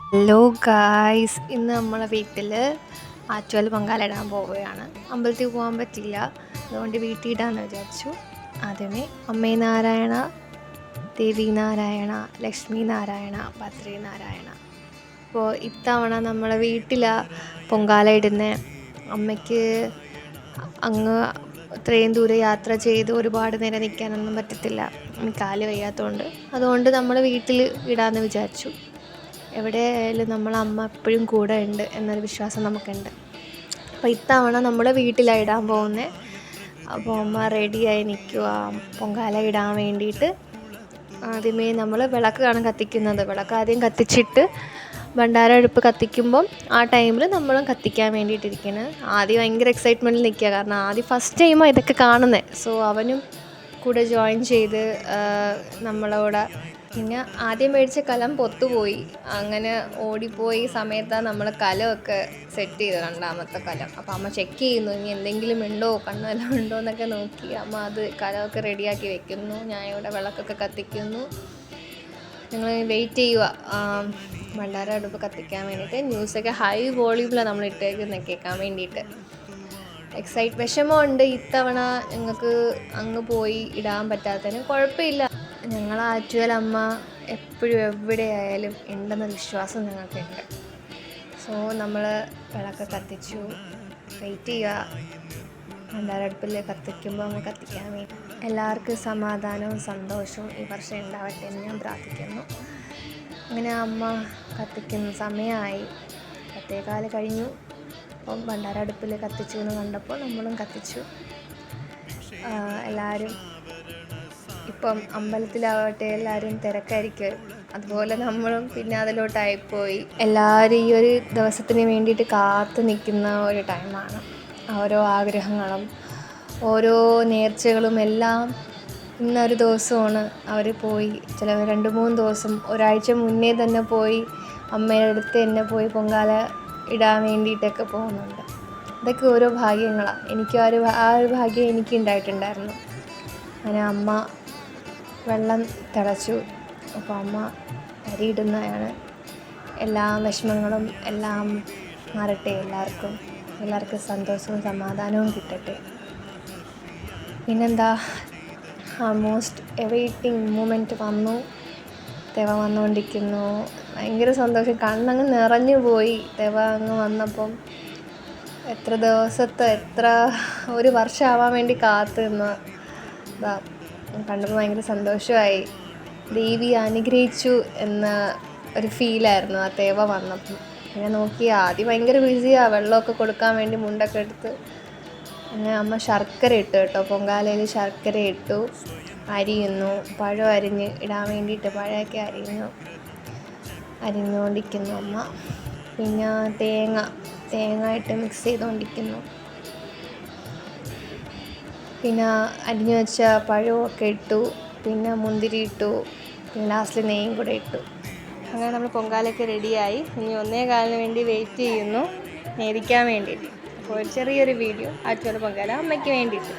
Hello guys, ഇന്ന് നമ്മളെ വീട്ടിൽ ആറ്റുകാൽ പൊങ്കാല ഇടാൻ പോവുകയാണ്. അമ്പലത്തിൽ പോകാൻ പറ്റില്ല, അതുകൊണ്ട് വീട്ടിൽ ഇടാമെന്ന് വിചാരിച്ചു. ആദ്യമേ അമ്മേ നാരായണ, ദേവി നാരായണ, ലക്ഷ്മി നാരായണ, ഭദ്രേ നാരായണ. അപ്പോൾ ഇത്തവണ നമ്മളെ വീട്ടിലാണ് പൊങ്കാല ഇടുന്നത്. അമ്മയ്ക്ക് അങ്ങ് ഇത്രയും ദൂരെ യാത്ര ചെയ്ത് ഒരുപാട് നേരം നിൽക്കാനൊന്നും പറ്റത്തില്ല, കാല് വയ്യാത്തതുകൊണ്ട്. അതുകൊണ്ട് നമ്മൾ വീട്ടിൽ ഇടാമെന്ന് വിചാരിച്ചു. എവിടെയായാലും നമ്മളെ അമ്മ എപ്പോഴും കൂടെ ഉണ്ട് എന്നൊരു വിശ്വാസം നമുക്കുണ്ട്. അപ്പോൾ ഇത്തവണ നമ്മൾ വീട്ടിലാണ് ഇടാൻ പോകുന്നത്. അപ്പോൾ അമ്മ റെഡിയായി നിൽക്കുക പൊങ്കാല ഇടാൻ വേണ്ടിയിട്ട്. ആദ്യമേ നമ്മൾ വിളക്കാണ് കത്തിക്കുന്നത്. വിളക്ക് ആദ്യം കത്തിച്ചിട്ട് ഭണ്ഡാര അടുപ്പ് കത്തിക്കുമ്പം ആ ടൈമിൽ നമ്മളും കത്തിക്കാൻ വേണ്ടിയിട്ടിരിക്കുന്നത്. ആദ്യം ഭയങ്കര എക്സൈറ്റ്മെൻറ്റിൽ നിൽക്കുക, കാരണം ആദ്യം ഫസ്റ്റ് ടൈമാണ് ഇതൊക്കെ കാണുന്നത്. സോ അവനും കൂടെ ജോയിൻ ചെയ്ത് നമ്മളോട്. പിന്നെ ആദ്യം മേടിച്ച കലം പൊത്തുപോയി, അങ്ങനെ ഓടിപ്പോയി സമയത്താണ് നമ്മൾ കലമൊക്കെ സെറ്റ് ചെയ്ത്, രണ്ടാമത്തെ കലം. അപ്പോൾ അമ്മ ചെക്ക് ചെയ്യുന്നു ഇനി എന്തെങ്കിലും ഉണ്ടോ, കണ്ണെല്ലാം ഉണ്ടോ എന്നൊക്കെ നോക്കി അമ്മ അത് കലമൊക്കെ റെഡിയാക്കി വെക്കുന്നു. ഞാൻ ഇവിടെ വിളക്കൊക്കെ കത്തിക്കുന്നു. ഞങ്ങൾ വെയിറ്റ് ചെയ്യുക ഭണ്ഡാര അടുപ്പ് കത്തിക്കാൻ വേണ്ടിയിട്ട്. ന്യൂസൊക്കെ ഹൈ വോളിയൂമിലാണ് നമ്മൾ ഇട്ടേക്കുന്നത് കേൾക്കാൻ വേണ്ടിയിട്ട്. വിഷമമുണ്ട് ഇത്തവണ ഞങ്ങൾക്ക് അങ്ങ് പോയി ഇടാൻ പറ്റാത്തതിന്. കുഴപ്പമില്ല, ഞങ്ങൾ ആറ്റുകാലമ്മ എപ്പോഴും എവിടെയായാലും ഉണ്ടെന്ന വിശ്വാസം ഞങ്ങൾക്കുണ്ട്. സോ നമ്മൾ വിളക്ക് കത്തിച്ചു, വെയിറ്റ് ചെയ്യുക ഭണ്ഡാരടുപ്പിൽ കത്തിക്കുമ്പോൾ നമ്മൾ കത്തിക്കാൻ വേണ്ടി. എല്ലാവർക്കും സമാധാനവും സന്തോഷവും ഈ വർഷം ഉണ്ടാവട്ടെ എന്ന് ഞാൻ പ്രാർത്ഥിക്കുന്നു. അങ്ങനെ അമ്മ കത്തിക്കുന്ന സമയമായി, 10:15 കഴിഞ്ഞു. അപ്പം ഭണ്ഡാരടുപ്പിൽ കത്തിച്ചു എന്ന് കണ്ടപ്പോൾ നമ്മളും കത്തിച്ചു. എല്ലാവരും ഇപ്പം അമ്പലത്തിലാവട്ടെ എല്ലാവരും തിരക്കായിരിക്കും, അതുപോലെ നമ്മളും പിന്നെ അതിലോട്ടായിപ്പോയി. എല്ലാവരും ഈ ഒരു ദിവസത്തിന് വേണ്ടിയിട്ട് കാത്തു നിൽക്കുന്ന ഒരു ടൈമാണ്. ഓരോ ആഗ്രഹങ്ങളും ഓരോ നേർച്ചകളും എല്ലാം ഇന്നൊരു ദിവസമാണ് അവർ പോയി. ചിലവർ 2-3 ദിവസം, ഒരാഴ്ച മുന്നേ തന്നെ പോയി അമ്മയുടെ അടുത്ത് തന്നെ പോയി പൊങ്കാല ഇടാൻ വേണ്ടിയിട്ടൊക്കെ പോകുന്നുണ്ട്. ഇതൊക്കെ ഓരോ ഭാഗ്യങ്ങളാണ്. എനിക്ക് ആ ഒരു ഭാഗ്യം എനിക്ക് ഉണ്ടായിട്ടുണ്ടായിരുന്നു. അങ്ങനെ അമ്മ വെള്ളം തിളച്ചു. അപ്പോൾ അമ്മ അരിയിടുന്നതാണ്. എല്ലാ വിഷമങ്ങളും എല്ലാം മാറട്ടെ, എല്ലാവർക്കും സന്തോഷവും സമാധാനവും കിട്ടട്ടെ. പിന്നെന്താ, മോസ്റ്റ് എവൈറ്റിംഗ് മൂമെൻറ്റ് വന്നു. തെവ വന്നുകൊണ്ടിരിക്കുന്നു. ഭയങ്കര സന്തോഷം, കണ്ണങ്ങ് നിറഞ്ഞു പോയി തെവ അങ്ങ് വന്നപ്പം. ഒരു വർഷമാവാൻ വേണ്ടി കാത്തു നിന്നതാ. കണ്ടപ്പോൾ ഭയങ്കര സന്തോഷമായി. ദേവി അനുഗ്രഹിച്ചു എന്ന ഒരു ഫീലായിരുന്നു ആ തേവ വന്നപ്പം. പിന്നെ നോക്കി ആദ്യം ഭയങ്കര ബിസിയാണ്, വെള്ളമൊക്കെ കൊടുക്കാൻ വേണ്ടി മുണ്ടൊക്കെ എടുത്ത്. അങ്ങനെ അമ്മ ശർക്കര ഇട്ടു കേട്ടോ, പൊങ്കാലയിൽ ശർക്കര ഇട്ടു. അരിയുന്നു, പഴം അരിഞ്ഞ് ഇടാൻ വേണ്ടിയിട്ട് പഴമൊക്കെ അരിഞ്ഞുകൊണ്ടിരിക്കുന്നു അമ്മ. പിന്നെ തേങ്ങ ഇട്ട് മിക്സ് ചെയ്തുകൊണ്ടിരിക്കുന്നു. പിന്നെ അരിഞ്ഞു വെച്ച പഴമൊക്കെ ഇട്ടു, പിന്നെ മുന്തിരി ഇട്ടു, പിന്നെ ലാസ്റ്റിൽ നെയ്യും കൂടെ ഇട്ടു. അങ്ങനെ നമ്മൾ പൊങ്കാലയൊക്കെ റെഡിയായി. ഇനി 1:15 വേണ്ടി വെയിറ്റ് ചെയ്യുന്നു നേദിക്കാൻ വേണ്ടിയിട്ട്. അപ്പോൾ ചെറിയൊരു വീഡിയോ ആറ്റുകാൽ പൊങ്കാല അമ്മയ്ക്ക് വേണ്ടിയിട്ട്.